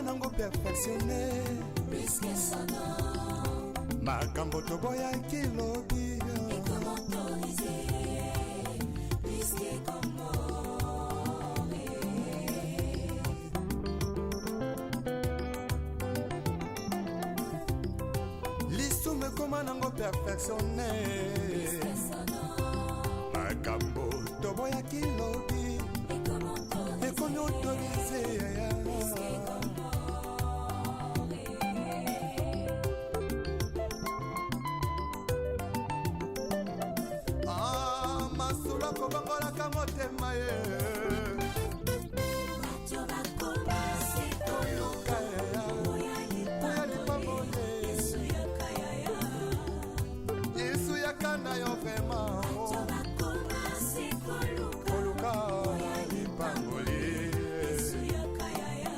nango perfectionné Risque sonore makambo toboya kilobi et comment autoriser Risque comment lisume koma nango perfectionné Risque sonore makambo toboya kilobi et comment autoriser kobangolaka motema ye bato bakoma sekoluka oya lipango yesu yakana yo vrema bato bakoma sekoluka oya lipango yesu yakayaya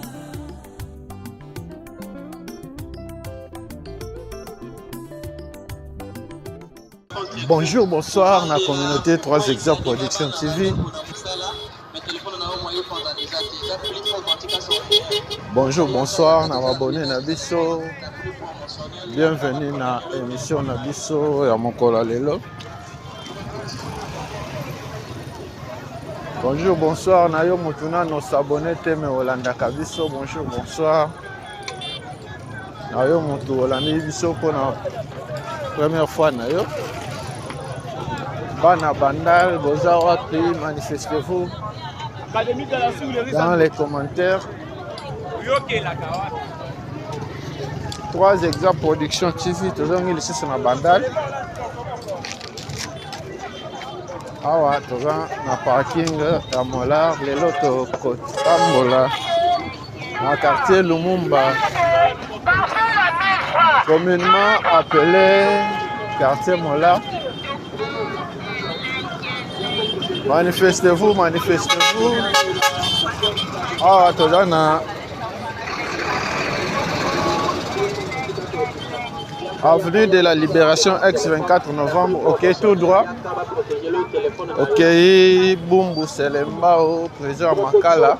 Bonjour, bonsoir, la communauté 3 Exemples Production TV. Bonjour, bonsoir, na abonné na biso. Bienvenue na émission na biso ya mokolo lelo. Bonjour, bonsoir, na yo mutuna no s'abonner teme Olanda Kabiso. Bonjour, bonsoir. Na yo mutu Olanda biso pour la première fois na yo. Bana Bandal, Bozawa, manifestez-vous dans les commentaires. 3 Exemples Production TV, toujours ici sur la Bandal. Awa, toujours na parking à Molar, les lotos Kotambola, dans le quartier Lumumba, communément appelé quartier Molar. Manifestez-vous, manifestez-vous. Ah, Todana. Avenue de la Libération, ex-24 novembre. Ok, tout droit. Ok, Bumbu Selembao, président Makala.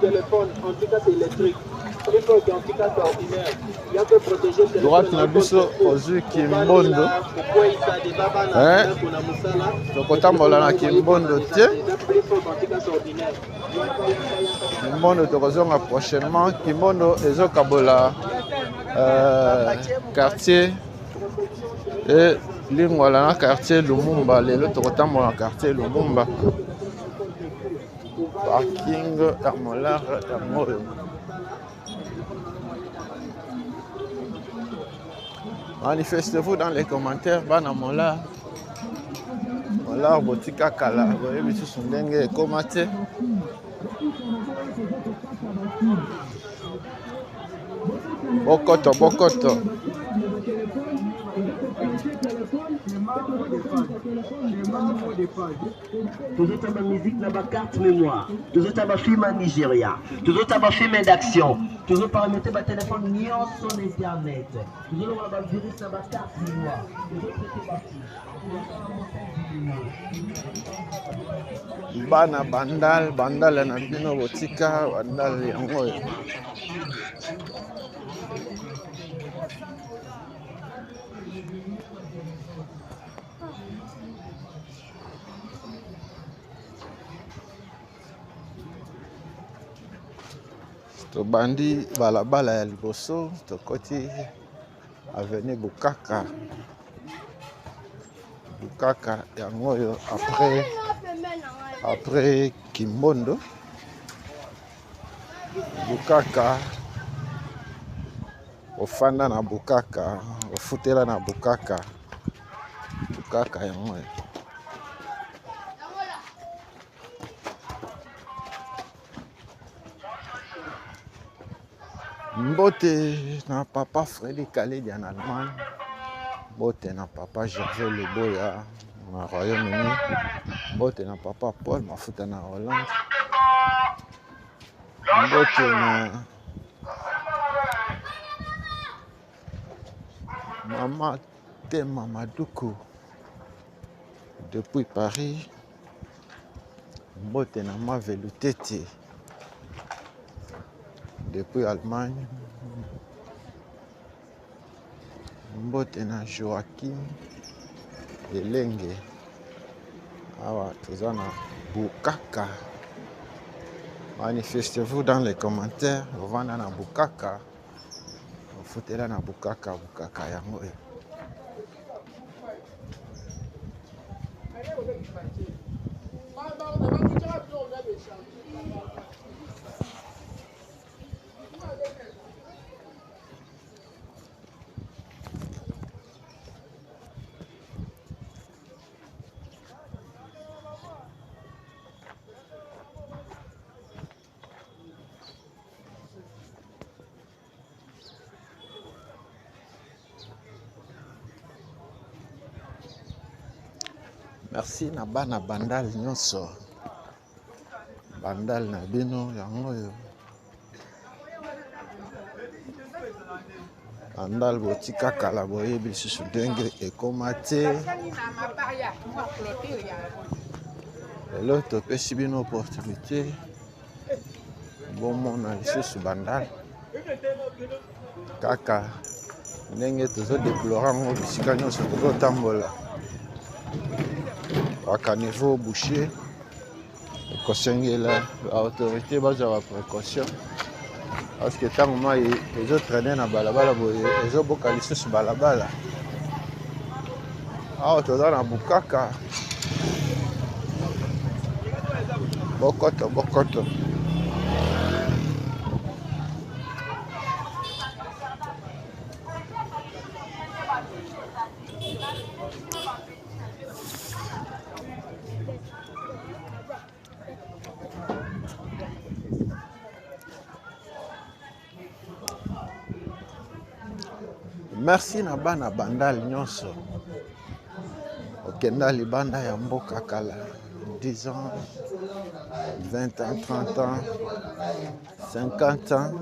Droite Nabiso, Ozu Kimbondo. Tokotambola na Kimbondo tie. Kimbondo tokozonga prochainement. Kimbondo ezokabola quartier et lingwala na quartier Lumumba. Lelo tokotambola na quartier Lumumba. Parking ya Molar ya Moyo. Manifestez-vous dans les commentaires. Bana Molar. Molar Botika Kala. Vous voyez, monsieur Sundenge et Komate. Bokoto, Bokoto. Toujours ta musique na carte mémoire, toujours ta film en Nigeria, toujours ta film d'action, toujours paramétrer ma téléphone nion sur internet, toujours la virus na carte mémoire, toujours Bana Bandal, Bandal na bino botika, Bandal yango. Tobandi balabala ya liboso, tokoti avenue Bukaka. Bukaka yango après Kimbondo. Bukaka ofanda na Bukaka, ofutela na Bukaka. Bukaka yango. Mbote na papa Freddy Khaled en Allemagne. Mbote na papa Gervais Leboya na Royaume-Uni. Mbote na papa Paul Mafuta na Hollande. Mbote na Mama Tema Maduku depuis Paris. Mbote na Mavelutete depuis Allemagne. Mbote na Joachim Elenge awa toza na Bukaka. Manifestez-vous dans les commentaires. Ovanda na Bukaka. Ofutela na Bukaka yango. Merci na bana bandal nyonso. Bandal na bino yango yo. Bandal botika kala boyebi susu ndenge ekoma te. Lelo topesi bino opportunité bomona lisusu bandal kaka ndenge tozodeplora ngo bisika nyonso tozotambola. Waka niveau boucher ekosengela autorité bazwa précaution parce que tant moi ezotraîner na balabala boye ezoboka lisusu balabala awa toza na Bukaka bokoto. Merci na bana bandal nyonso. Okenda libanda ya mboka kala 10 ans, 20 ans, 30 ans, 50 ans.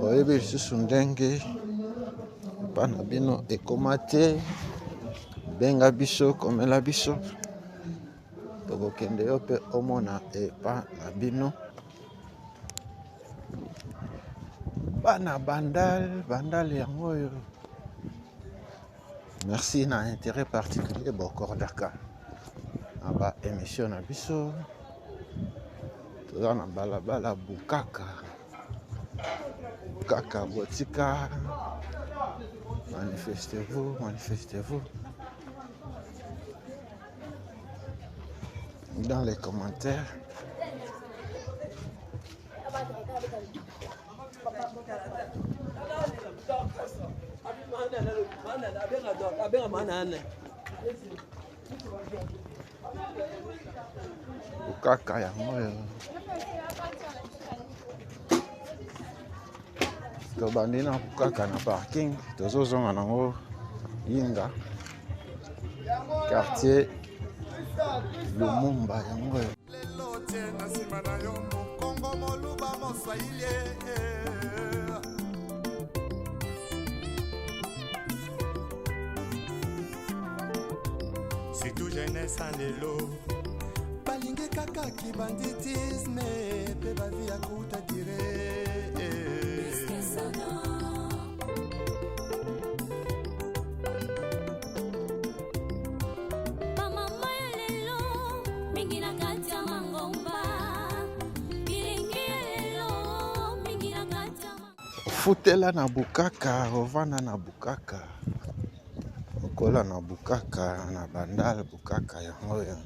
Oyebi lisusu ndenge bana bino ekoma te. Benga biso komela biso. Tokokende yo pe omona epa na bino. Bana bandal yango yo. Merci na intérêt particulier bokordaka. Aba émission na biso. Toza na balabala Bukaka. Bukaka botika. Manifestez-vous. Dans les commentaires. Bukaka yango yo. Tobandi na Bukaka na parking. Tozozonga nango Yinga. Quartier Lumumba yango yo. Lelo te na nsima na yo Kongo moluba moswahili. C'est tout jeunesse en lelo balingi kaka kibanditisme pe bavi ya kuta dire. Futela na Bukaka, ovana na Bukaka. Okola na Bukaka, na bandal Bukaka yango yo.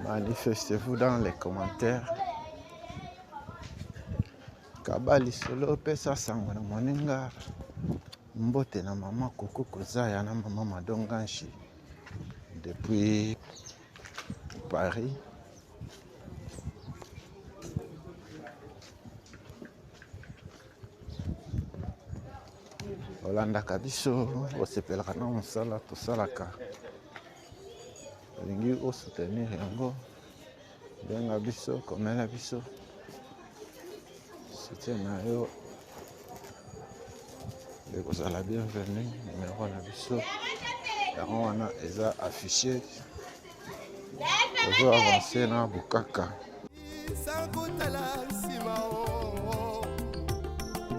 Manifestez-vous dans les commentaires. Kabali solo pesa sango na moninga Mbote na mama Koko Kozaya na mama Madonganshi depuis Paris. Olandaka biso osepelaka na mosala tosalaka olingi osoutenir yango benga biso komela biso soutien na yo ekozala bienvenu. Numéro na biso yango wana eza affiché ozo avance na Bukaka. sakutala nsima o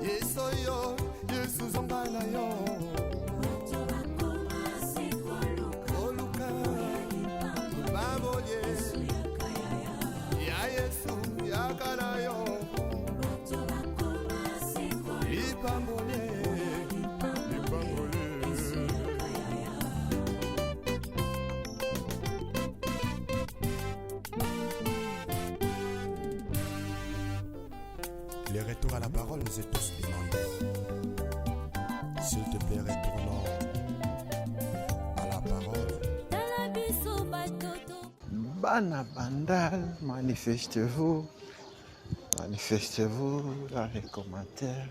yesu yo yesu zonga na yo koluka baboye ya yesu yakala yo lipambole lipambole. Les retours à la parole nous est tous demandés. S'il te plaît, retournons à la parole. Bana Bandal, manifestez-vous dans les commentaires.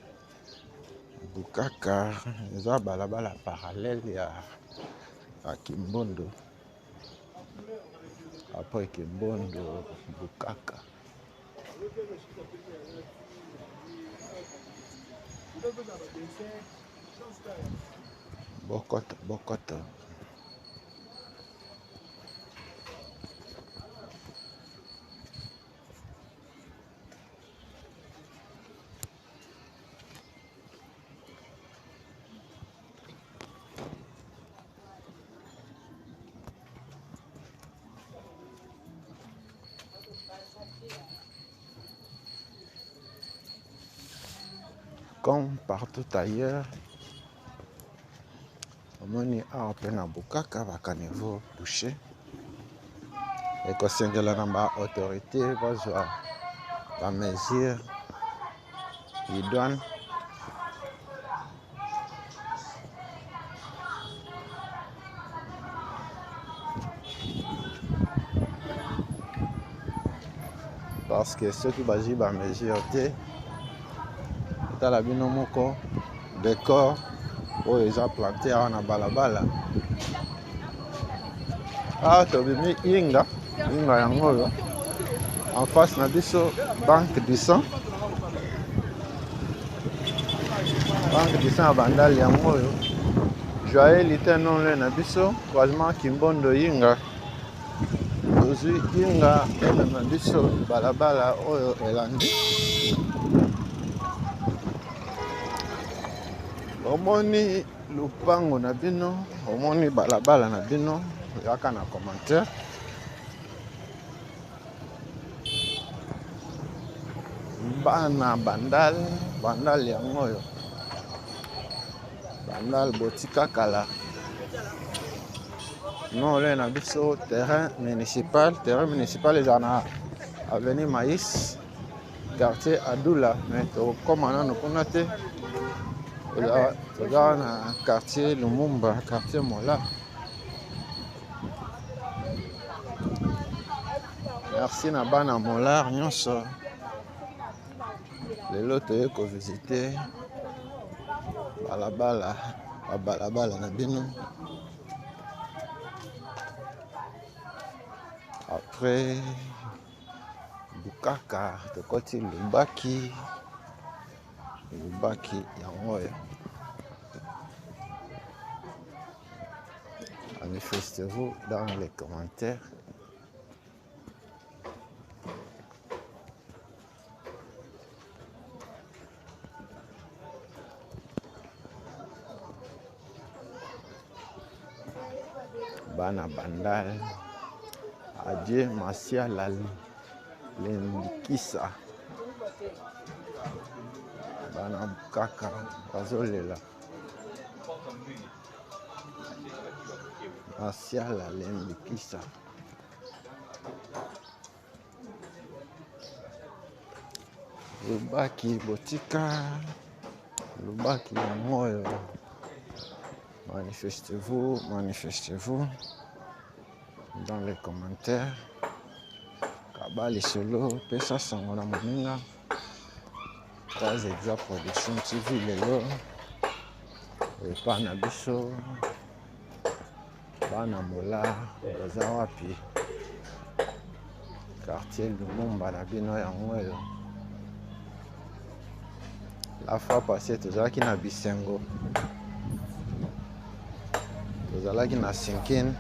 Bukaka, eza balabala parallèle ya Kimbondo. Après Kimbondo, Bukaka. Bokoto. Comme partout ailleurs, omoni awa pe na Bukaka bakaniveau bouché ekosengela na ba autorité bazwa ba mesure idoine parce que ceux qui bazwi ba mesure te tala bino moko décor oyo eza planté awa na balabala awa tobimi yinga yango oyo en face na biso banque du sang ya Bandal yango oyo joyelité nonle na biso croisement Kimbondo yinga tozwi yinga emema biso balabala oyo elandi. Omoni lupango na bino, omoni balabala na bino, yaka na commentaire. Bana Bandal yango oyo. Bandal botika kala. Non le na biso terrain municipal eza na avenue Maïs, quartier Adoula, mais to komana no kuna te. Toza na quartier Lumumba, quartier Mola. Merci na bana Mola nyonso. Lelo toye ko visiter balabala na bino. Après Bukaka tokoti Lubaki yango oyo. Manifestez-vous dans les commentaires. Bana Bandal, Adieu Masia Lendikisa. Bana Bukaka, bazolela. Masia Lendikisa. Lubaki botika, Lubaki ya moyo. Manifestez-vous, manifestez-vous dans les commentaires. Kabali solo, pesa sango na moninga. Trois Exa Production TV lelo. Epa na biso. Bana mola, baza wapi. Quartier Lumumba na bino yango elo. La fois passée, tozalaki na Bisengo. Tozalaki na Sinkine.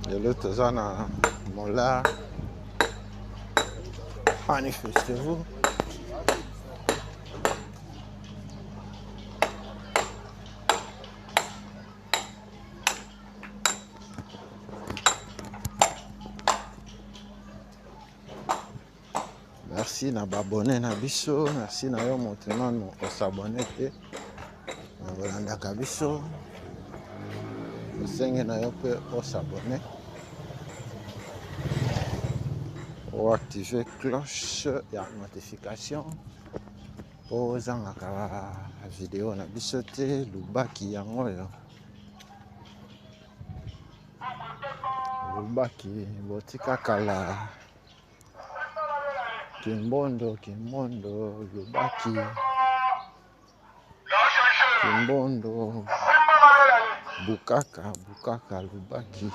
Lelo toza na Mola. Manifestez-vous. Merci na babone na biso, merci na yo maintenant no s'abonner te. Na bolanda ka biso. Osenge na yo pe o s'abonner. O activer cloche ya notification. Po zanga ka video na biso te lubaki yango yo. Lubaki botika kala. Kimbondo, lubaki. Kimbondo, bukaka, lubaki.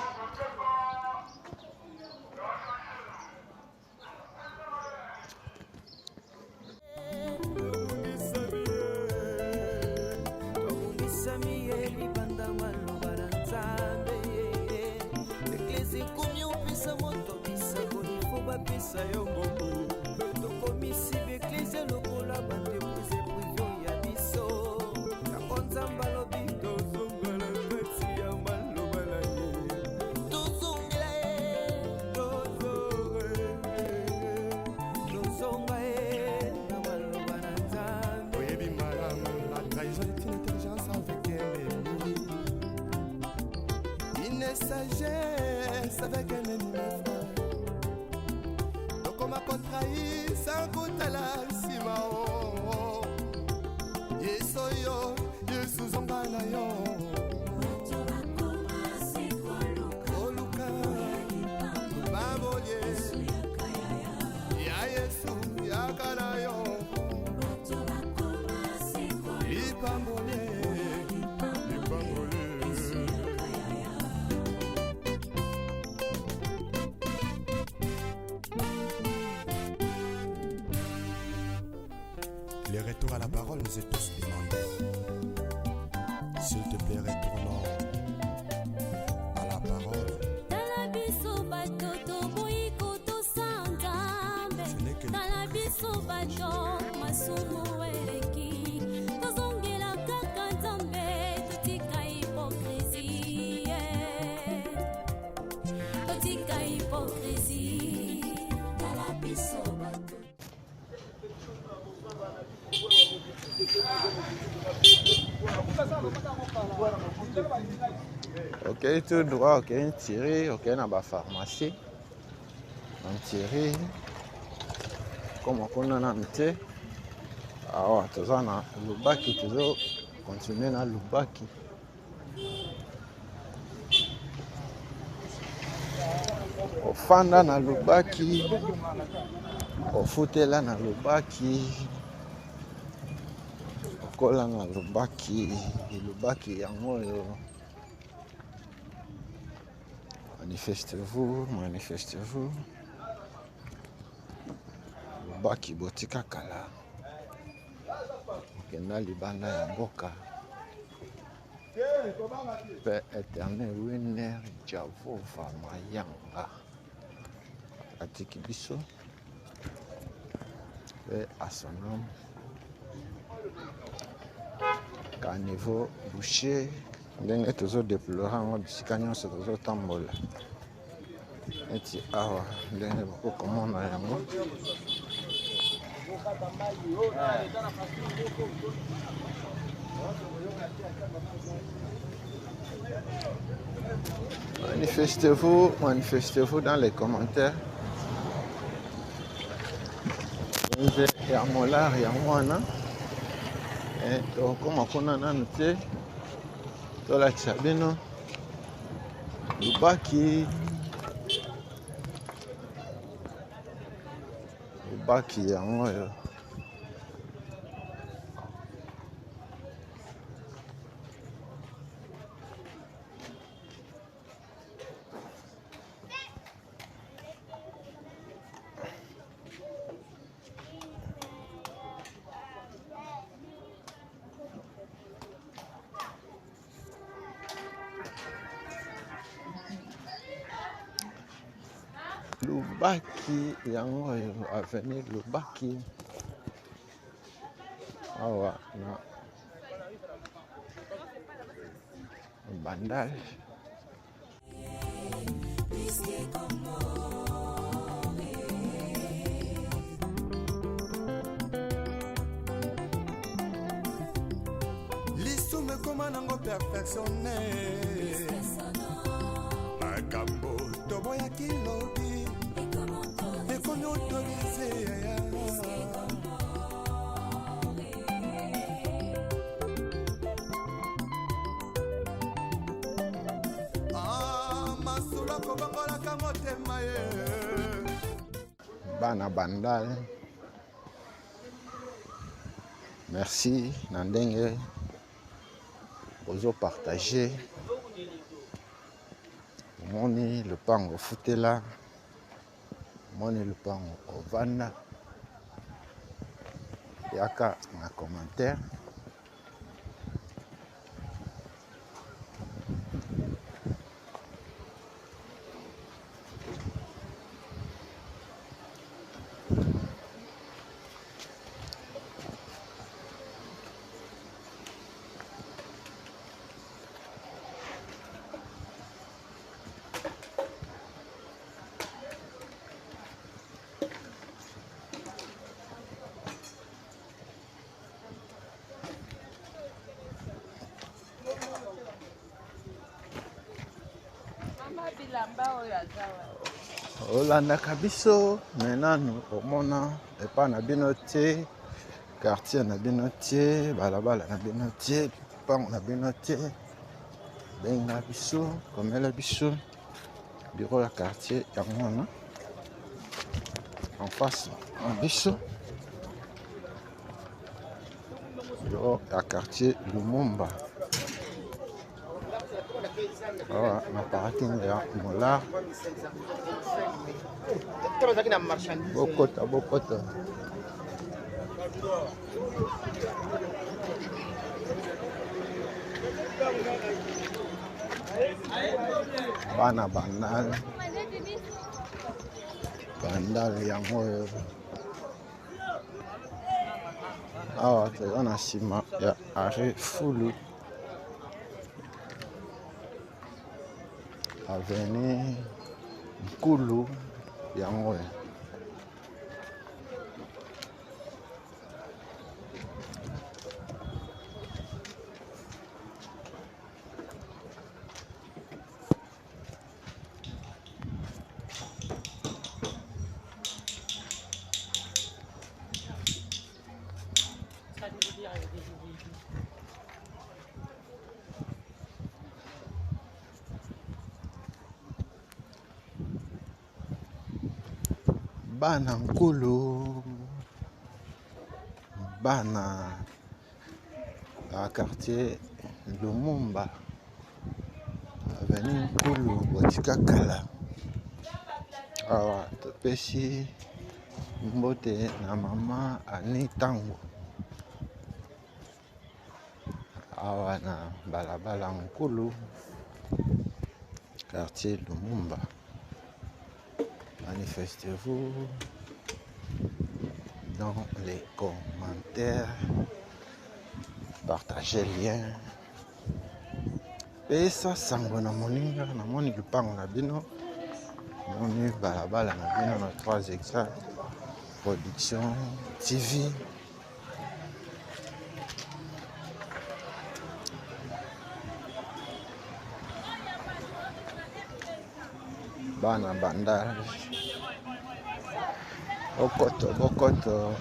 Sagesse avec un ennemi fort. Donc on m'a contrahi sans goûter la simao. Yesoyo, Yesu zombana yo. Koluka, baboye. Ya Yesu, ya kanayo. Ipambole. Les retours à la parole nous est tous demandés. S'il te plaît, retournons à la parole. Ce n'est que Ok, tout droit, ok, tiré, ok, dans la pharmacie. On tiré. Comme on a noté. Ah ouais, tout ça, Lubaki, toujours continuer dans Lubaki. Au fanda na Lubaki. Au foutela na Lubaki. Au kola na Lubaki. Lubaki yango yo. Manifestez-vous, manifestez-vous. Lubaki botika kala. Kenda libanda ya mboka. Père éternel, Winner, Jehova, Mayanga. Atiki biso. Et à son nom. Caniveau, boucher. Ndenge tozo déplorer ngo bisika nyonso tozo tambola. Eti awa ndenge bokomona yango. Manifestez-vous, manifestez-vous dans les commentaires. Ya molar ya mwana. Comme on a noté, tolakisa bino lubaki yango oyo Lubaki yango oyo avenue Lubaki awa na Bandal. lisumu ekoma nango perfectionne makambo toboyaki lobi ekomi autorise yaya masolo kobangolaka motema ye Bana Bandal, merci na ndenge ozo partager moni lupango futela moni lupango ovanda yaka na commentaire olandaka biso me nanu omona epa na bino te quartier na bino te balabala na bino te lupango na bino te benga biso komela biso bureau ya quartier yango wana en face na biso bureau ya quartier Lumumba awa na parking ya Molar bokota bana Bandal yango oyo awa toza na nsima ya arrêt fulu avenue Nkulu yango oyo bana Nkulu bana ya quartier Lumumba avenue Nkulu botika kala awa topesi mbote na mama Ani Tango awa na balabala Nkulu quartier Lumumba. Manifestez-vous dans les commentaires, partagez le lien. Et ça, sango na moninga, na moni lupango na bino, moni balabala na bino na 3 hectares, production TV. Bana Bandal. Bokoto.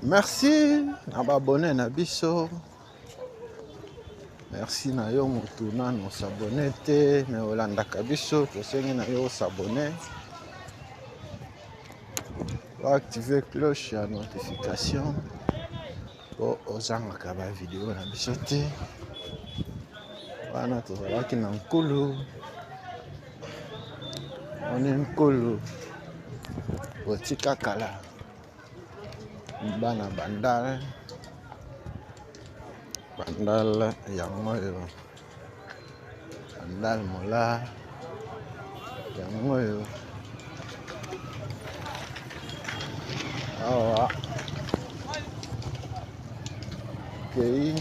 Merci na babone na biso. Merci na yo motu nano s'abonner te me olandaka biso tosengi na yo s'abonner. Activer cloche ya notification po ozangaka ba video na biso te. Wana tozalaki na nkulu one nkulu otika kala bana bandal yango oyo bandal mola yango oyo awa kei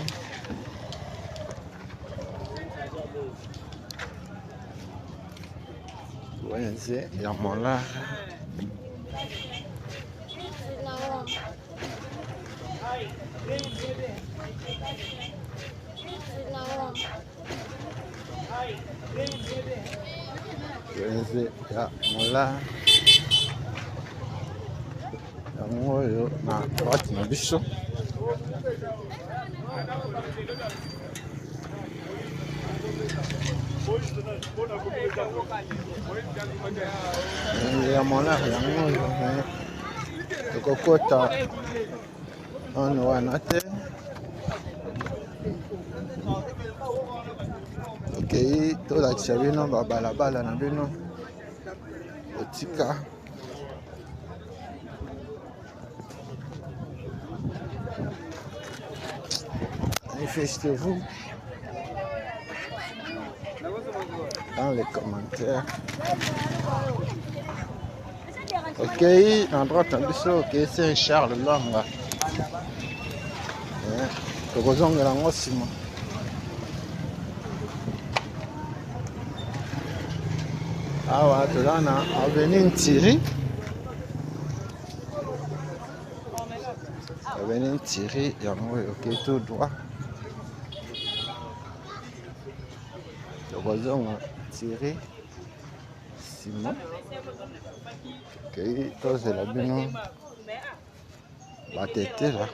wenze ya mola wenze ya mola yango oyo na droite na biso ya mola yango oyo tokokota ono wana te okei tolakisa bino babalabala na bino otika manifestez-vous dans les commentaires. Ok, en droite en biso, ok, c'est Charles Langa. Tokozonga la ngosima. Awa tolana avenue Ntiri. Avenue Ntiri, yango ok tout droit. Tokozonga Ntiri. Simon. Ok, tozela bino batete là.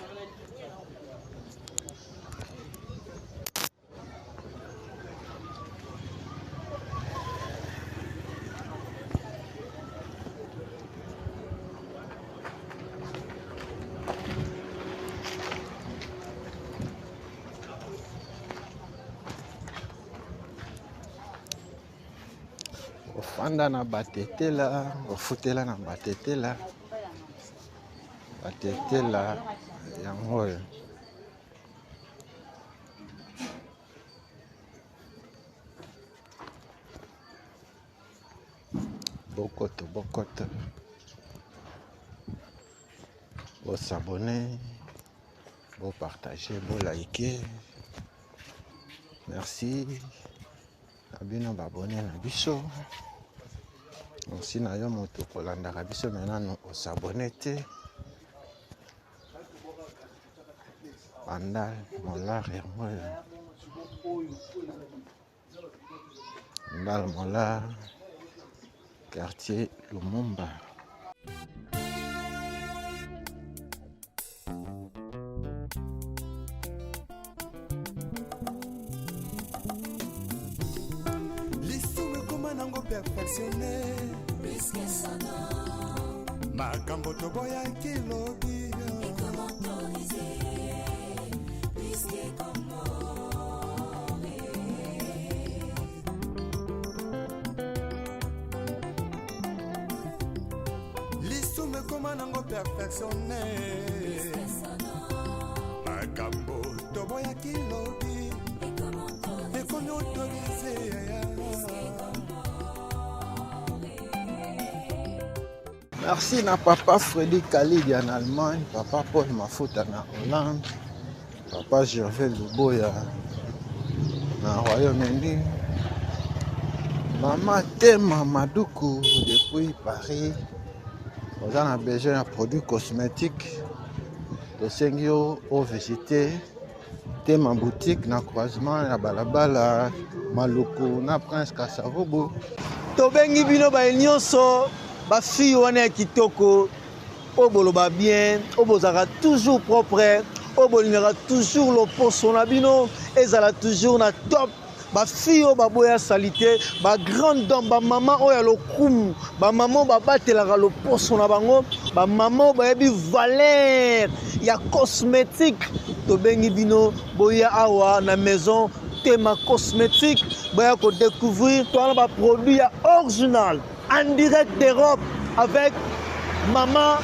Ofanda na batete la, ofutela na batete la yango oyo. Bokoto bo s'abonner, bo partager, bo liker. Merci abino babone na biso. Merci na yo moto kolandaka biso maintenant o s'abonner te. Bandal mola yango Bandal mola quartier Lumumba. Perfectionné makambo toboya kilobi nango perfectionne makambo toboyaki lobi ekomi autorise Merci na papa Freddy Kalidi en Allemagne, papa Paul Mafuta na Hollande, papa Gervais Luboya na Royaume-Uni, maman Tema Maduku depuis Paris. Vous avez besoin de produits cosmétiques, de sengio au visiter, Tema boutique na croisement ya balabala Maluku na Prince Kasavubu. Tobengi bino ba nyonso ba fille wana ya kitoko oboloba bien obozaka toujours propre obolingaka toujours loposo na bino ezala toujours na top ba fille o baboya salite ba grande dame ba maman oya lokumu ba maman ba batelaka loposo na bango ba maman ba yebi valeur ya cosmétique tobengi bino boya awa na maison Tema cosmétique boya ko découvrir toi ba produit original en direct d'Europe avec maman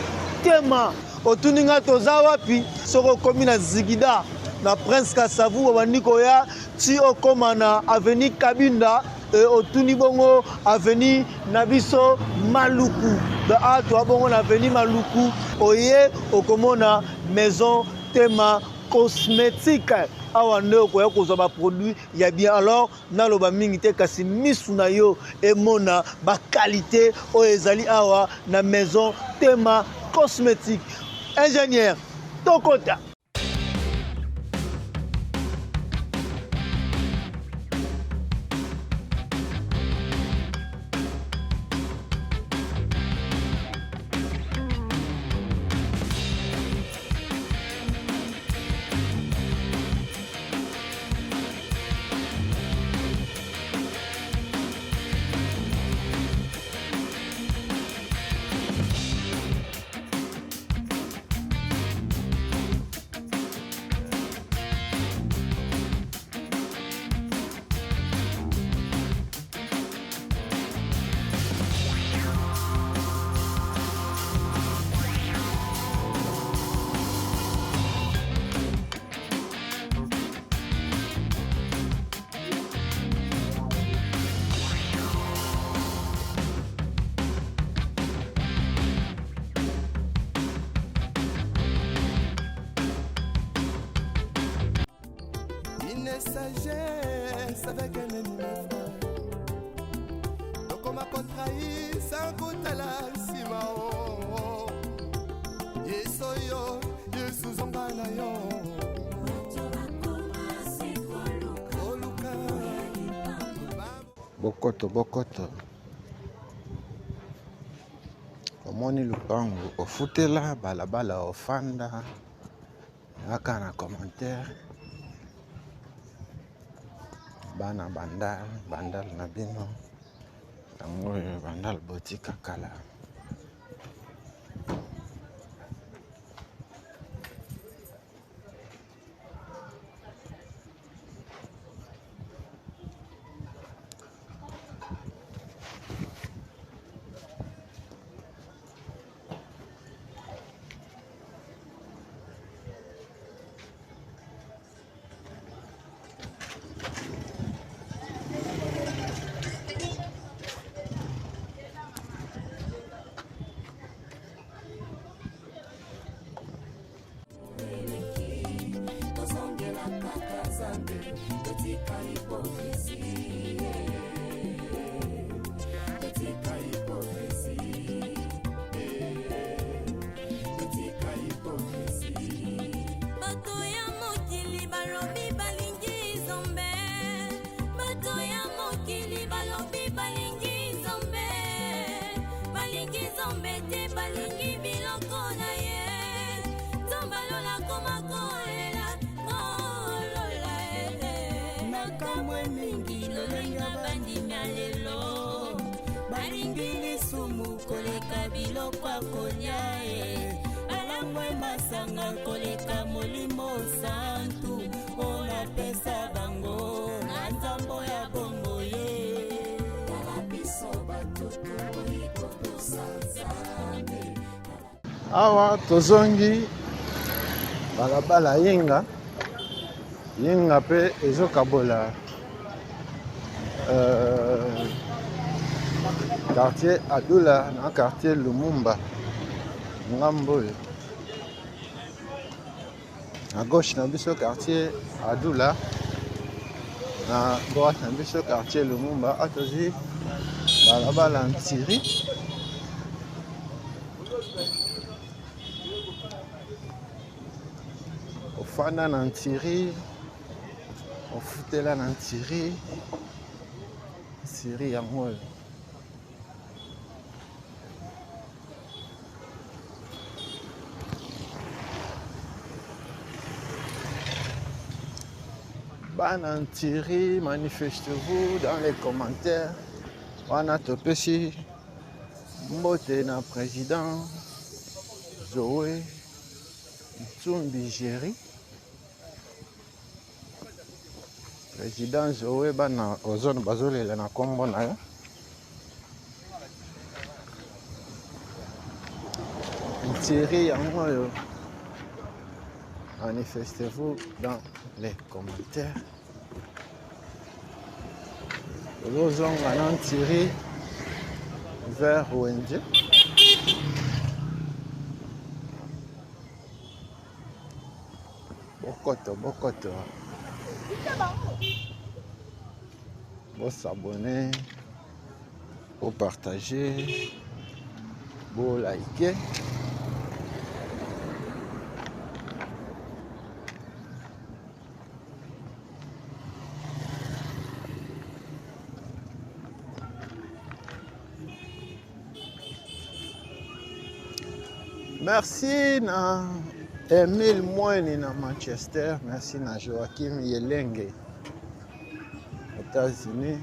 Tema otuninga toza wapi soko komi na Zigida na Prince Kasavu wabandiko ya ti okoma na avenue Kabinda otuni bongo avenue Nabiso Maluku de ato bongo na avenue Maluku oye okomona maison Tema cosmétique awa nde okoya kozwa ba produit ya bien alors naloba mingi te kasi misu na yo emona ba qualité oyo ezali awa na maison Tema cosmétique ingénieur tokota sagesse avec un ennemi frère. Donc on m'a contrahi sans goûter la simao. Yesoyo, Yesuzongana yo. Bokoto, bokoto. Omoni lupango ofutela balabala ofanda. Yaka na commentaire. Bana bandal na bino yango bandal botika kala koleka molimo santu ona pesa bango na nzambo ya bongo ye tala biso batutu ikoto sanzambe. Awa tozongi balabala yenga pe ezokabola quartier Adula na quartier Lumumba ngambo oyo. À gauche na biso quartier Adula, na droite na biso quartier Lumumba. Atozi balabala Ntiri. Ofanda na Ntiri, ofutela na Ntiri, Ntiri yango oyo. Bana Ntiri, manifestez-vous dans les commentaires. Wana topesi mbote na président Zoé Ntsumbi Géry. Président Zoé bana ozone bazolela na kombo na yo. Ntiri yango oyo. Manifestez-vous dans les commentaires. Lozonga na Ntiri vers Wendy. Bokoto. Bon s'abonner, bon partager, bon liker. Merci na Emile Moine na Manchester. Merci na Joachim Yelenge, États-Unis.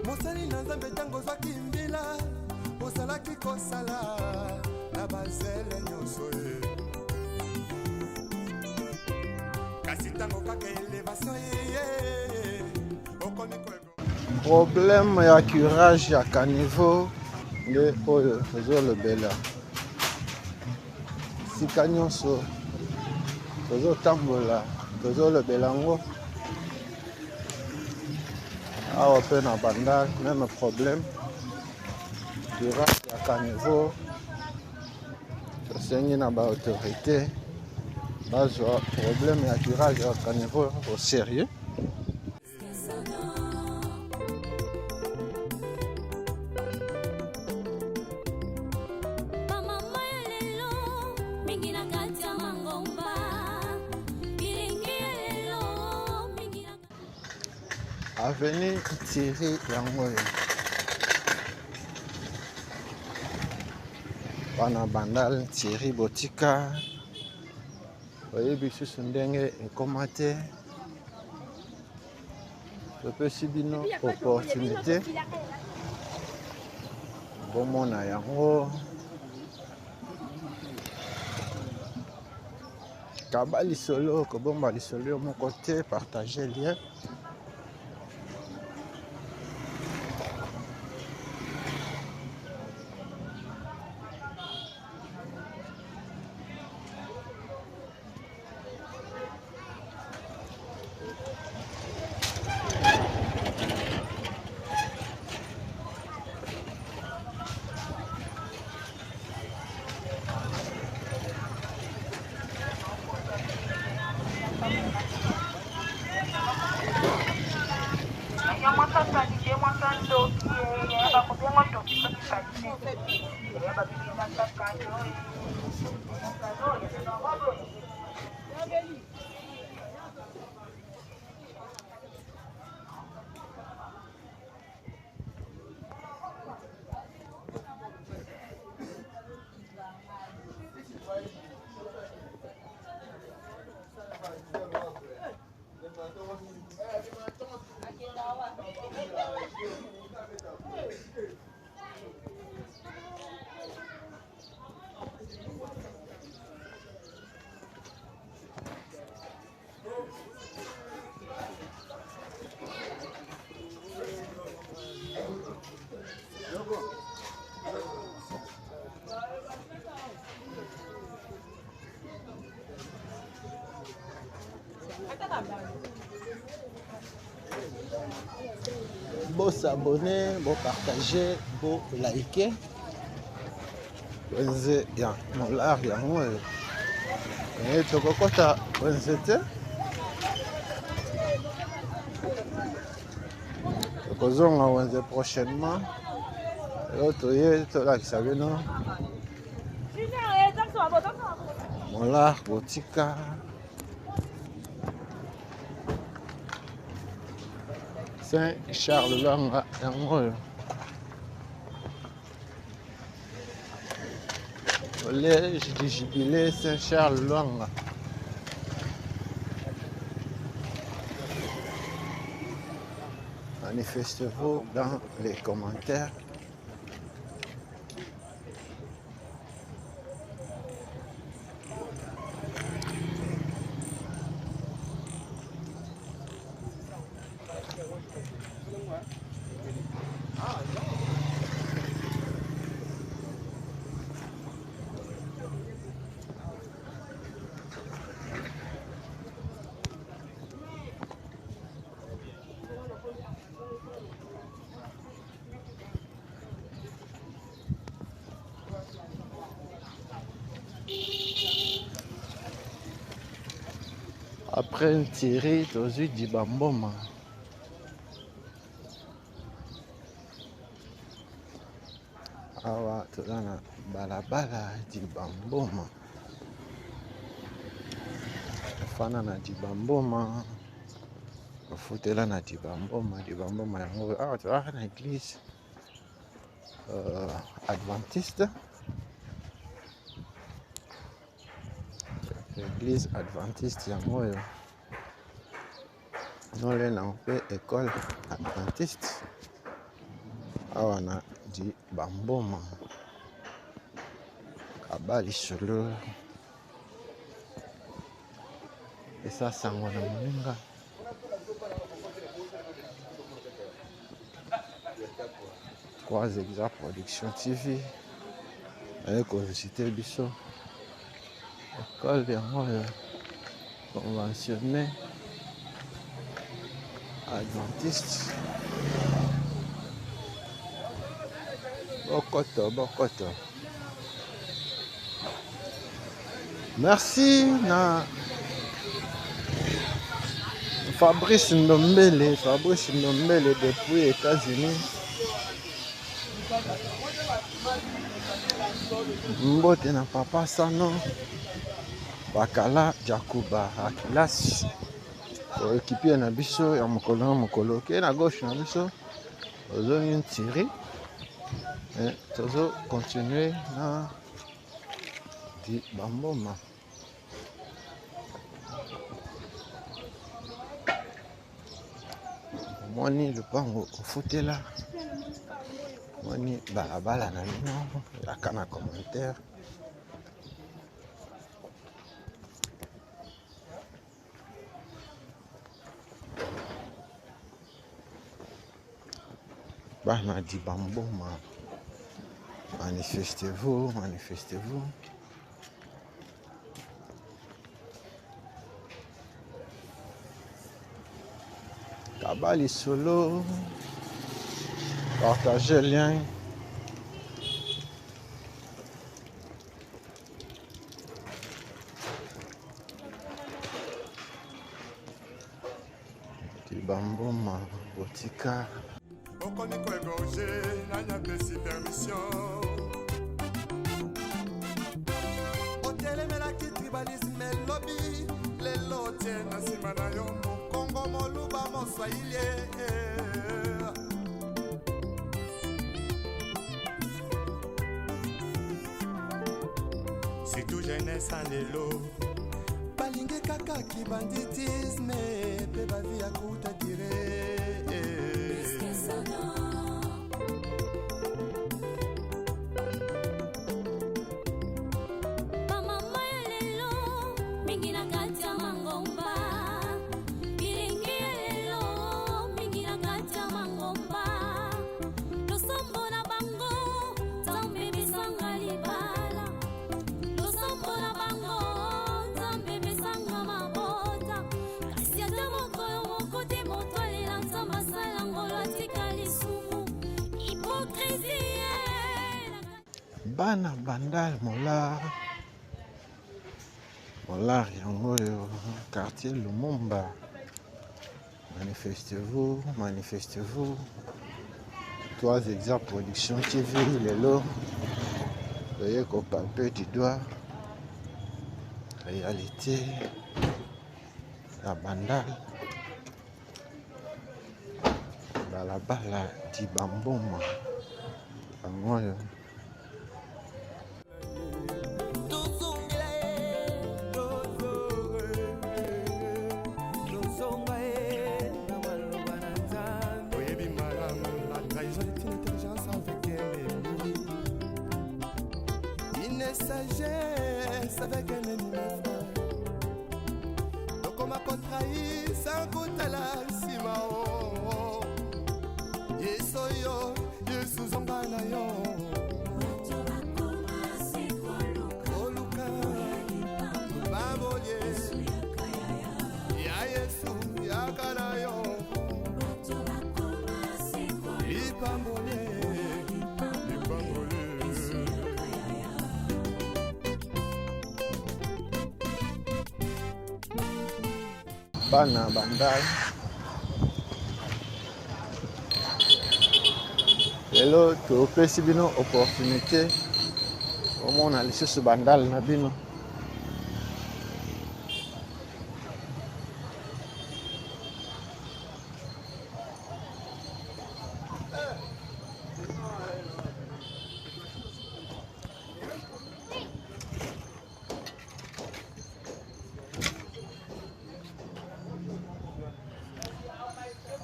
mosali na nzambe ntango ozwaki mbila ozalaki kosala na bazele nyonso ye kasi ntango kaka elevation ye okoni problème ya curage ya caniveau nde oyo tozolobela sika nyonso tozotambola tozolobela yango. Awa pe na Bandal, même problème. Curage ya caniveau. Tosengi na ba autorité. Bazwa problème ya curage ya caniveau au sérieux. Avenue Thierry Yangoyo. Wana Bandal Thierry Botika. Oyebi susu ndenge ekoma te. Topesi bino opportunité. Bomona yango. Kaba lisolo, kobomba lisolo moko te, partager lien. Beau s'abonner, beau partager, beau liker. Wenze ya molar ya moyo. Tokokota wenze te. Tokozonga wenze prochainement. L'autre hier, tolakisa bino. Molar botika. Saint-Charles Lwanga yango collège du Jubilé Saint-Charles Lwanga. Manifestez-vous dans les commentaires. Après une tirée, tozu di bamboma. Awa tozana balabala di bamboma. Fana na di bamboma. Fotela na di bamboma yango. Awa tozana na église adventiste. L'église adventiste yango yo. Nole na mpe école adventiste. Awa na di bamboma. Kabali solo. Esa sango na moninga. Croix Exact Production TV. Avec visiter biso. École yango conventionnée adventiste. Bokoto. Merci na Fabrice Ndombele depuis États-Unis. Mbote na papa Sano Bakala Jakuba Akilas équipier na biso ya mokolo ke na gauche na biso ozo une tirée et tozo continuer na di bamboma. Mwani lupango ofutela mwani balabala na lino yaka na commentaire. Bana di bamboma. Manifestez-vous. Kabali solo. Partagez le lien. Di bamboma botika. Okoni ko égorgé, nanya pesi permission. Otelemela ki tribalisme lobby, lelo tie na sima na yo Kongo moluba moswahili. Si tout jeunesse en lelo, balinge kaka kaka banditisme pe bavi ya kuta dire. Bana bandal molar yango yo quartier Lumumba. Manifestez-vous. 3 exemples production TV lelo veuillez qu'on palpe du doigt réalité la bandal balabala di bamboma yango yo. Sagesse avec un ennemi frère. Donc on m'a contrahi sans goûter la simao. Yesoyo, Yesuzongana yo. Oluka, Baboye, Ya Yesu, Yakana yo. Ipambole. Bana bandal lelo topesi bino opportunité omona lisusu bandal na bino.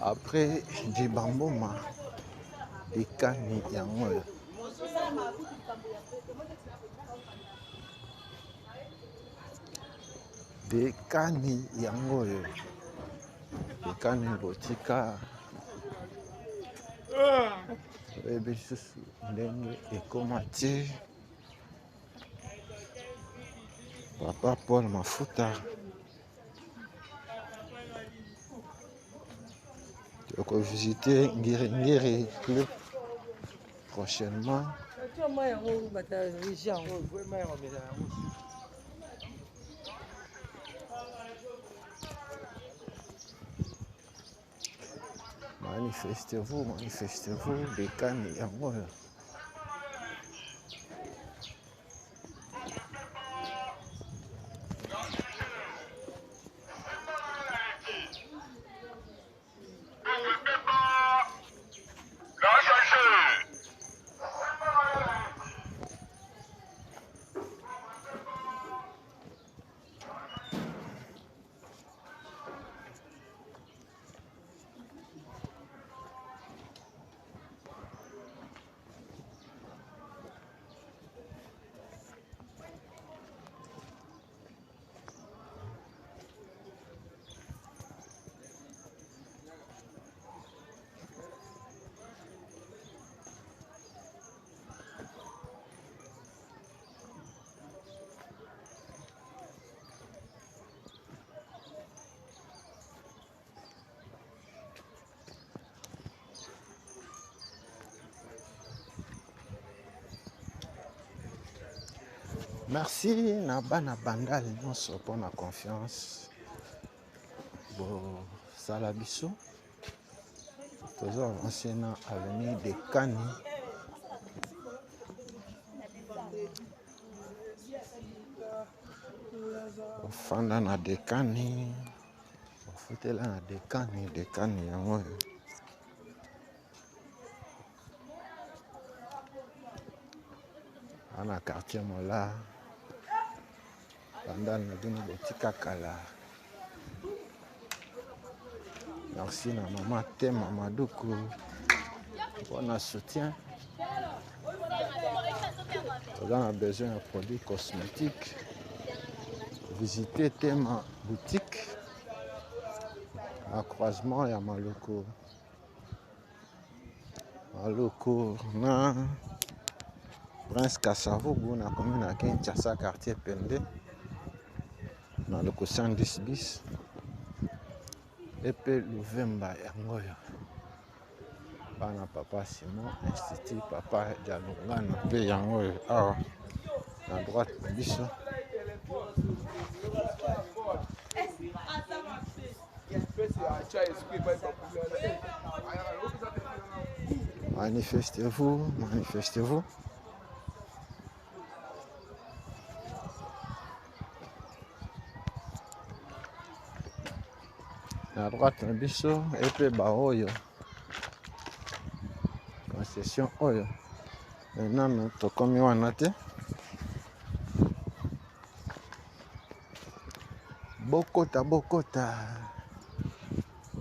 Après di bamboma dekani yango yo. Dekani yango yo. Dekani botika. Oyebi susu ndenge ekoma te. Papa Paul Mafuta. Donc visiter Ngiri Club prochainement. Manifestez-vous, des cannes et amour. Merci na bana bandal nyonso pour la confiance. Bon, sala biso. Toujours avancé na avenue de Kani. Ofanda na Dekani. Ofutela na Dekani yango. Ana quartier mola. Bandal na bino botika kala. Merci na maman Tema Maduku pour notre soutien. On a besoin de produits cosmétiques. Visitez Tema boutique à croisement ya Maloko. Maloko na Prince Kasavubu na commune à Kinshasa quartier Pende dans le 110 bis. Et puis Louvemba yangoyo. Bana papa Simon Institut papa Jalungana pe yangoyo awa à droite biso. Manifestez-vous, manifestez-vous. À droite biso et puis baoyo. Concession oyo. Maintenant tokomi wana te. Bokota.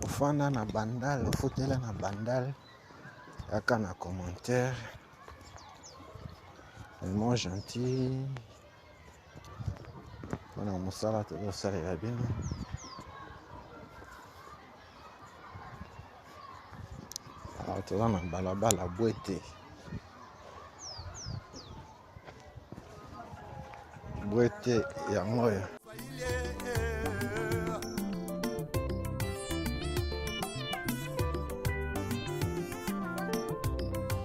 Ofanda na bandal, ofutela na bandal. Yaka na commentaire. Tellement gentil. On a mosala todo sala ya bino. Alors toza na balabala Bwete. Bwete ya moyo.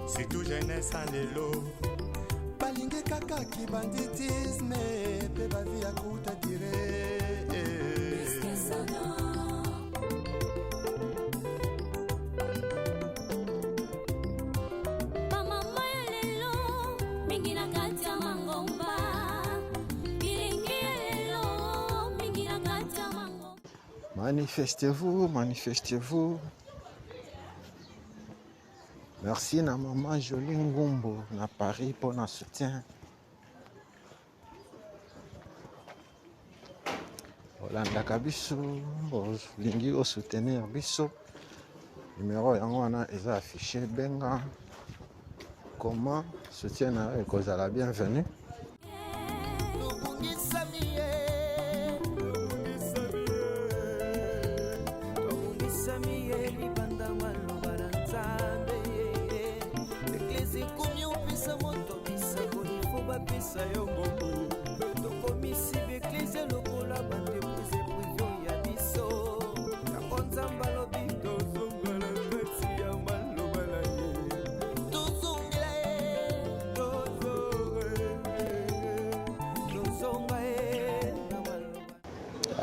C'est tout jeunesse en élo. Balingue kaka ki banditisme. Pe ba vie à kuta dire. Manifestez-vous, manifestez-vous. Merci na maman Jolie Ngumbo na Paris pour notre soutien. Olandaka biso, lingi au soutenir biso. Numéro yango wana eza affiché benga. Comment soutien na ekozala bienvenue.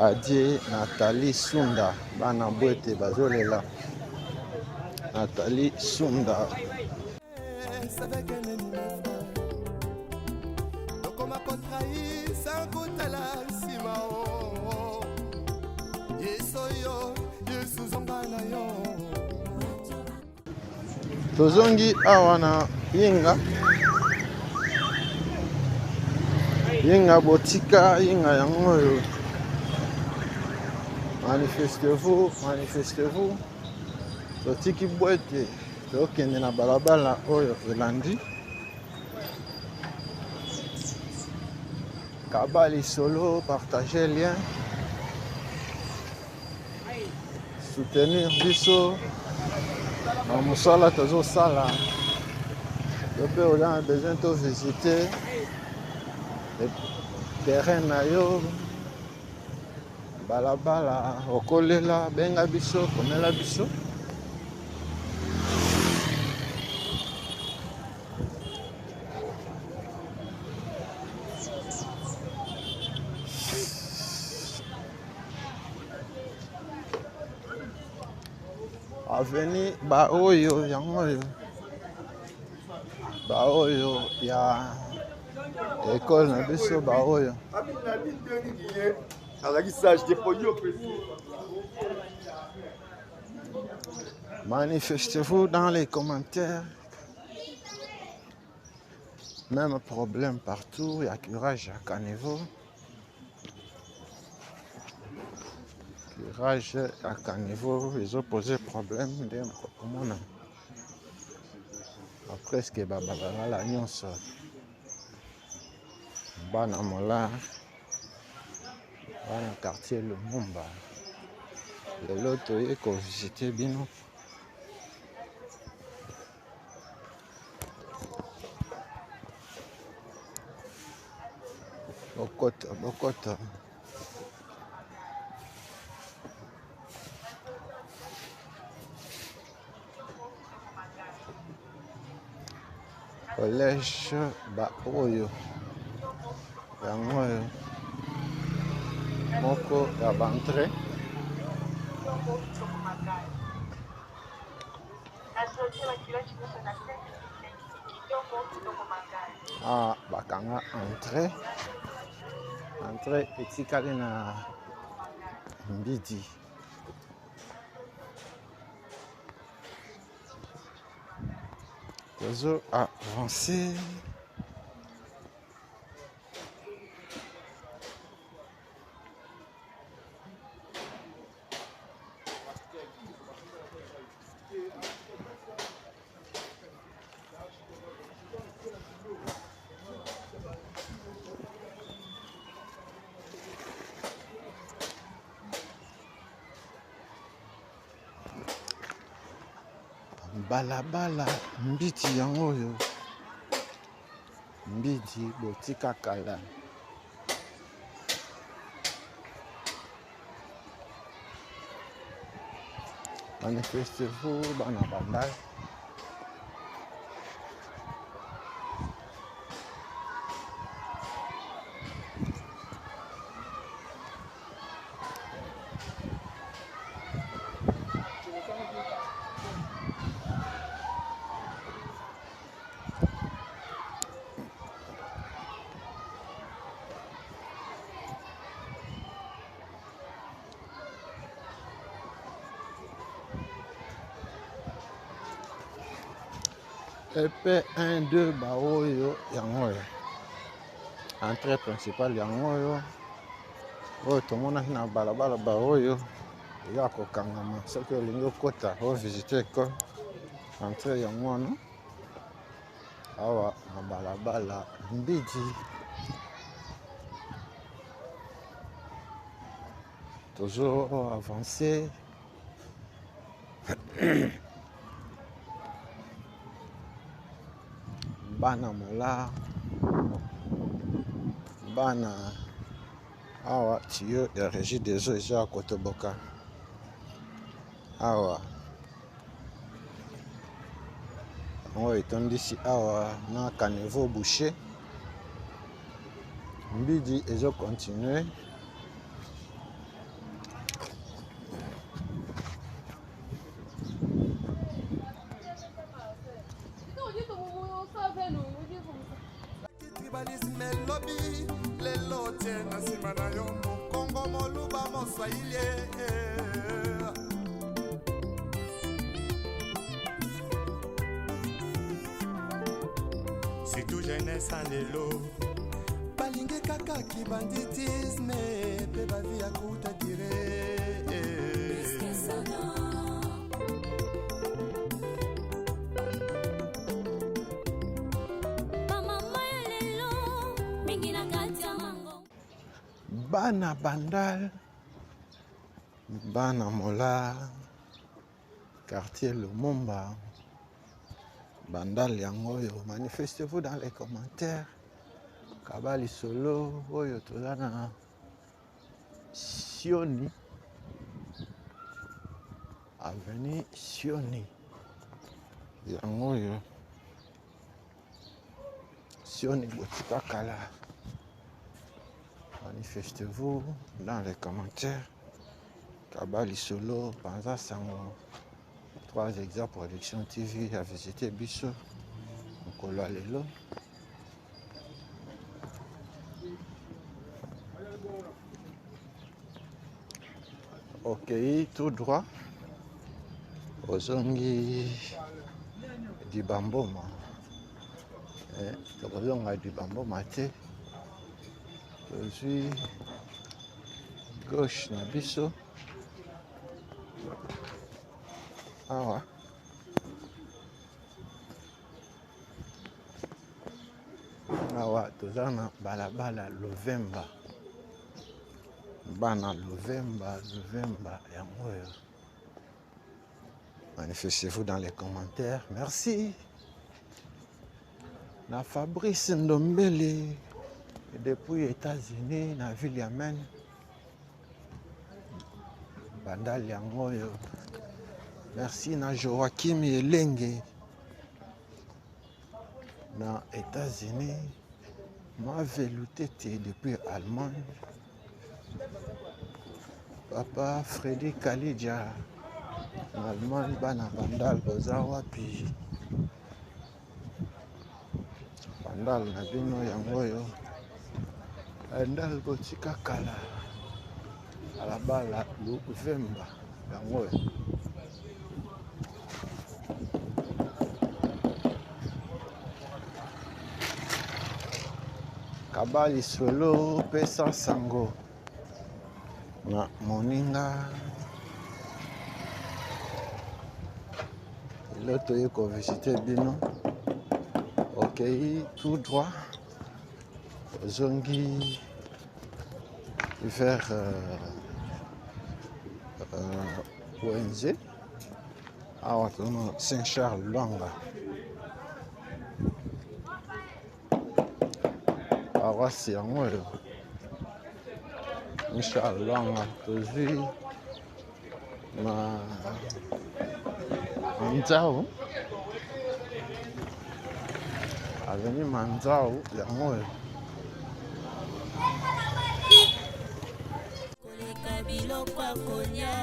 Adie Nathalie Sunda bana Bwete bazolela. Nathalie Sunda. Tozongi awa na Yenga botika yenga yango. Manifestez-vous, manifestez-vous. Totiki Bwete, tokende na balabala oyo elandi. Kabali solo, partagez le lien. Soutenir biso. Na mosala tozo sala. Dope on a besoin de visiter le terrain na yo. Balabala okolela benga biso komela biso. Aveni baoyo yango baoyo ya école na biso baoyo. Manifestez-vous dans les commentaires. Même problème partout, il y a curage à caniveau. virage à caniveau, ils ont posé problème de comment presque babala nyonso bana mola bana quartier Lumumba lelo toye kovisite bino Bokota collège oyo yango oyo moko ya bantre bakanga entrée etikali na Mbidi tozo avancer balabala Mbidi yango oyo Mbidi botika kala manifestez-vous bana bandal EP 1 2 baoyo yango oyo entrée principale yango oyo tomonaki na balabala baoyo ya kokangama soki olingi okota ovisite école entrée yango wana awa na balabala Mbidi toujours avancer bana mola bana awa tuyau ya régie des eaux eza kotoboka awa yango etondisi awa na caniveau bouché Mbidi ezo continuer tribalisme elobi lelo te na nsima na yo mokongo moluba moswahili surtout jeunesse ya lelo balingi kaka kibanditisme mpe bavi ya kuta dire bana bandal bana mola quartier Lumumba bandal yango oyo manifestez-vous dans les commentaires kabali solo oyo toza na Sioni avenue Sioni yango oyo Sioni botika kala manifestez-vous dans les commentaires kabali solo panza sango 3 exemples production TV à visiter biso mokolo lelo ok tout droit ozongi Dibamboma tokozonga Dibamboma te tozwi gauche na biso awa awa toza na balabala Lovemba bana Lovemba yango oyo manifestez-vous dans les commentaires. Merci na Fabrice Ndombele depuis États-Unis na ville ya Maine bandal yango oyo. Merci na Joachim Elenge na États-Unis. Ma Velutete depuis Allemagne. Papa Freddy Kalidja en Allemagne bana bandal boza wapi bandal na bino yango oyo bandal botika kala alabala Lovemba yango oyo. Kabali solo pesa sango na moninga l'autre est qu'on visiter bino. Ok, tout droit zongi vers ONG awa tono Saint-Charles Lwanga paroisse yango oyo Saint-Charles Lwanga tozwi na Manzao avenue Manzao yango oyo koleka biloko akolia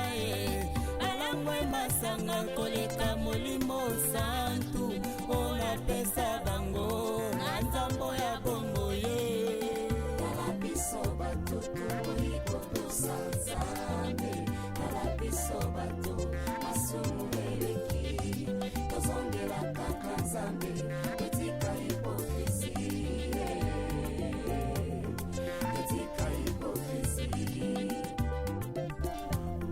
alangwe masanga koleka molimo santu onapesa bango na nzambo ya bongo ye tala biso bato toikotosa nzambe tala biso bato masumu eleki tozongela kaka nzambe etika hipokrisi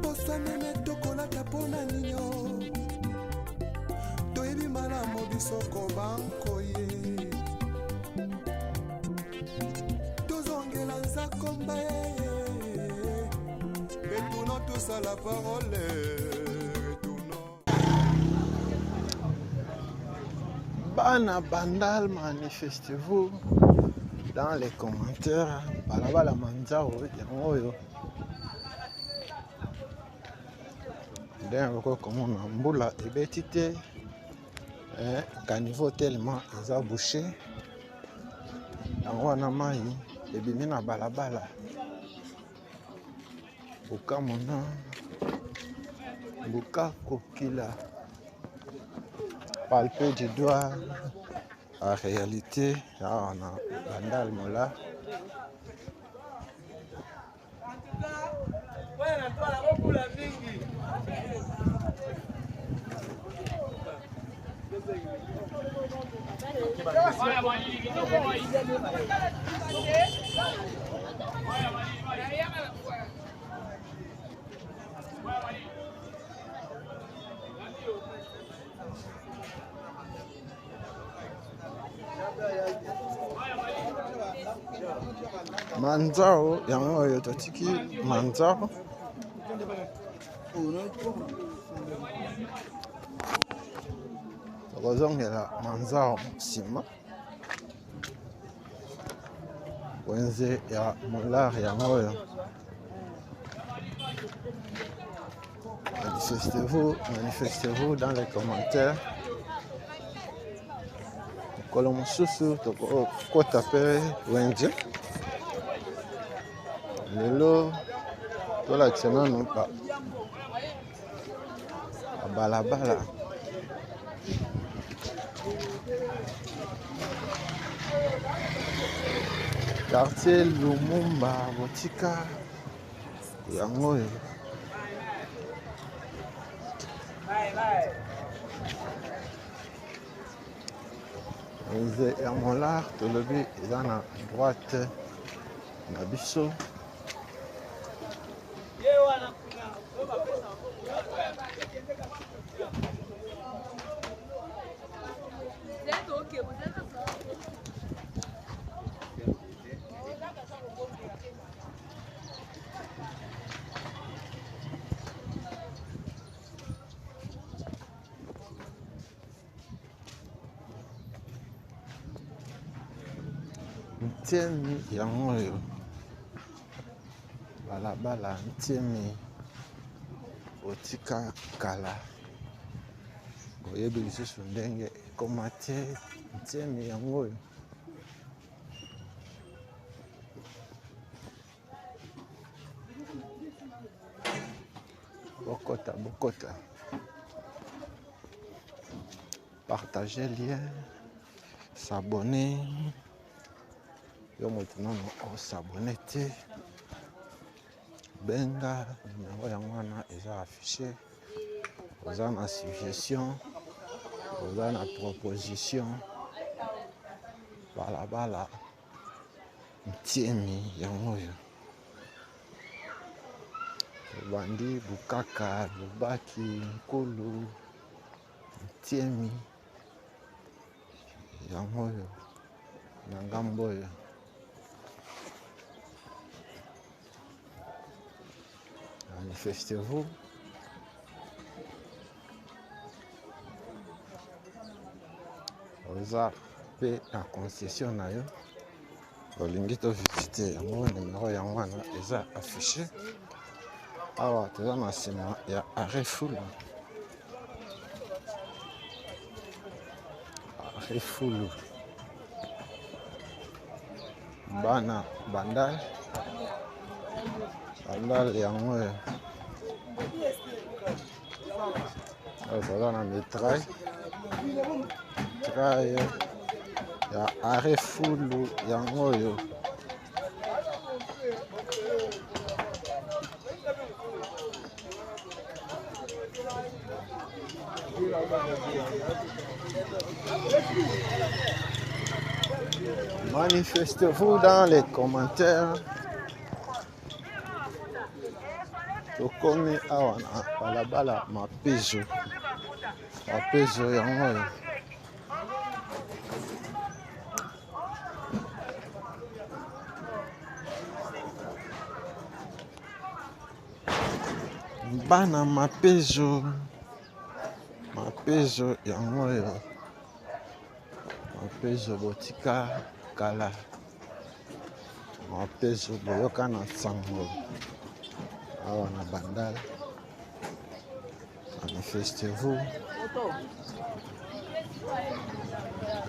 bosanene tokolaka mpona nino toyebi malamu bisoko bankoye tozongela nzakomba retournons tous à la parole retournons bana bandal manifestez-vous dans les commentaires balabala Manzao yango oyo ndenge okomona mbula ebeti te caniveau tellement eza bouché yango wana mai ebimi na balabala bokamona buka kokila palper du doigt la réalité awa na bandal mola Manzao yango oyo totiki Manzao tokozongela Manzao nsima wenze ya molar yango oyo manifestez-vous dans les commentaires mokolo mosusu tokokota mpe wenze lelo tolakisa nano balabala quartier Lumumba botika yango oyo ya molar tolobi eza na droite na biso ntiemi yango oyo balabala ntiemi otika kala oyebi lisusu ndenge ekoma te ntiemi yango oyo bokota partager lien s'abonner yo moto nano osabone te benga numéro yango wana eza affiché oza na suggestion oza na proposition balabala ntiemi yango oyo ebandi bukaka lubaki nkulu ntiemi yango oyo na ngambo oyo manifestez-vous oza pe na concession na yo olingi to visite yango numéro yango wana eza affiché awa toza na nsima ya arrêt fulu bana bandal yango oyo toza na mitraille ya arrêt fulu yango oyo manifestez-vous dans les commentaires. Tokomi awa na balabala mapezo yango oyo bana mapezo yango oyo mapezo botika kala mapezo boyoka na sango awa na bandala manifestez-vous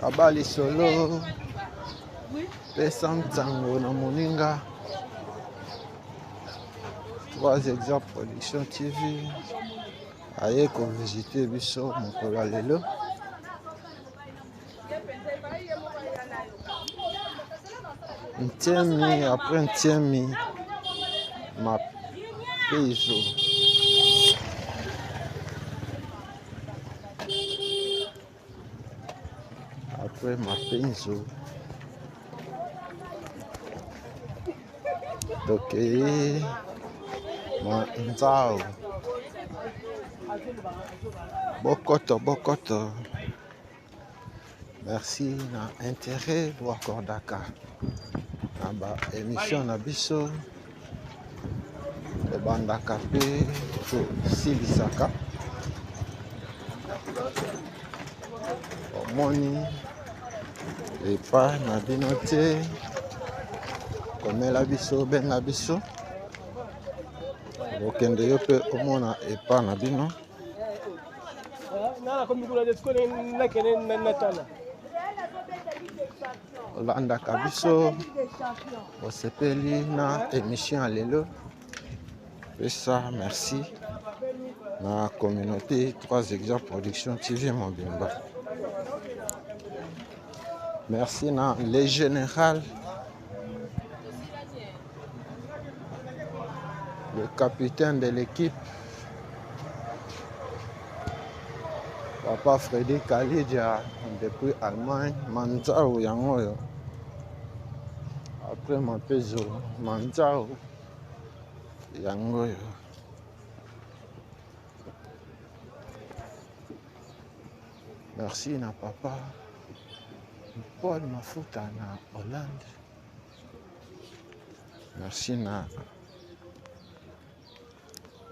kabali solo pesa ntango na moninga 3 exemples production TV aye kovisite biso mokolo ya lelo ntiemi après ntiemi mapezo après mapezo tokei nzao bokoto merci na intérêt boakordaka na ba émission na biso ebandaka mpe tosilisaka omoni epa na bino te komela biso benga biso okende yo mpe omona epa na bino olandaka biso osepeli na émission ya lelo pesa merci na communauté 3 exemples production TV Mobimba merci na les général le capitaine de l'équipe Papa Freddy Kalidia depuis Allemagne Manzao yango oyo après mapezo Manzao yango oyo merci na papa Paul Mafuta na Hollande merci na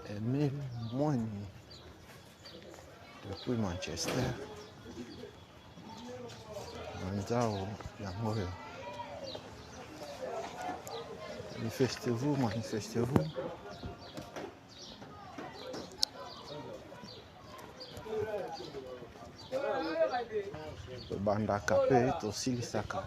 Emile Mwani depuis Manchester Manzao yango oyo Manifestez-vous, manifestez-vous. Tobandaka pe tosilisaka.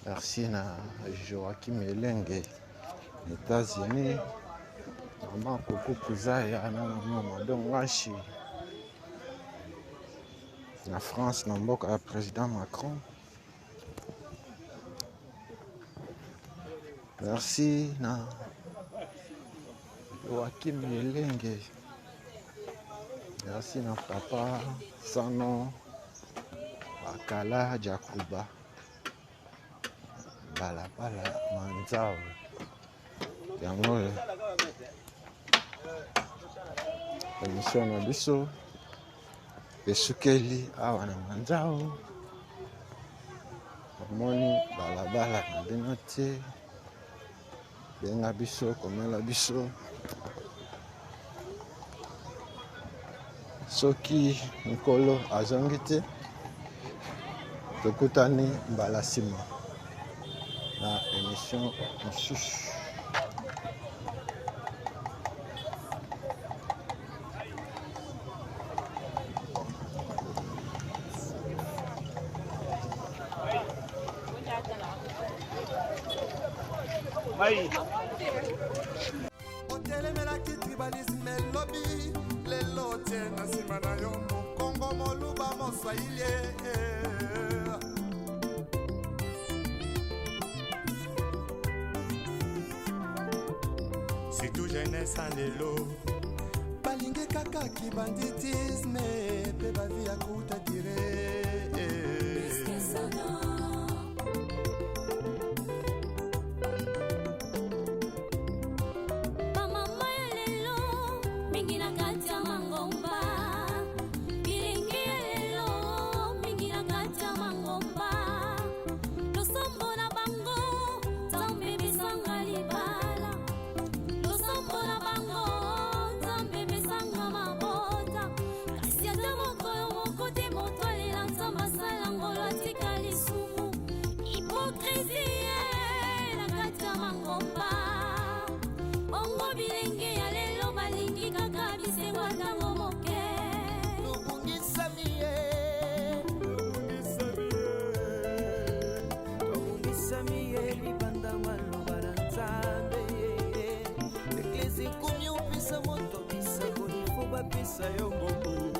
Merci na Joachim Elenge, États-Unis. Maman Coco Kuzaya na maman Dongwashi. Na France na mboka ya président Macron. Merci na Joachim Elenge. Merci na papa Sano Akala Jakuba. Balabala Manzao. Yango émission na biso esukeli awa na Manzao. Moni balabala na bino te. Benga biso komela biso. Soki Nkolo azongi te tokutani mbala nsima na émission mosusu. otelemelaki tribalisme lobi lelo te na nsima na yo mokongo moluba moswahili. Surtout jeunesse en lelo balingi kaka kibanditisme pe bavi ya kuta dire. Pisa yo mobu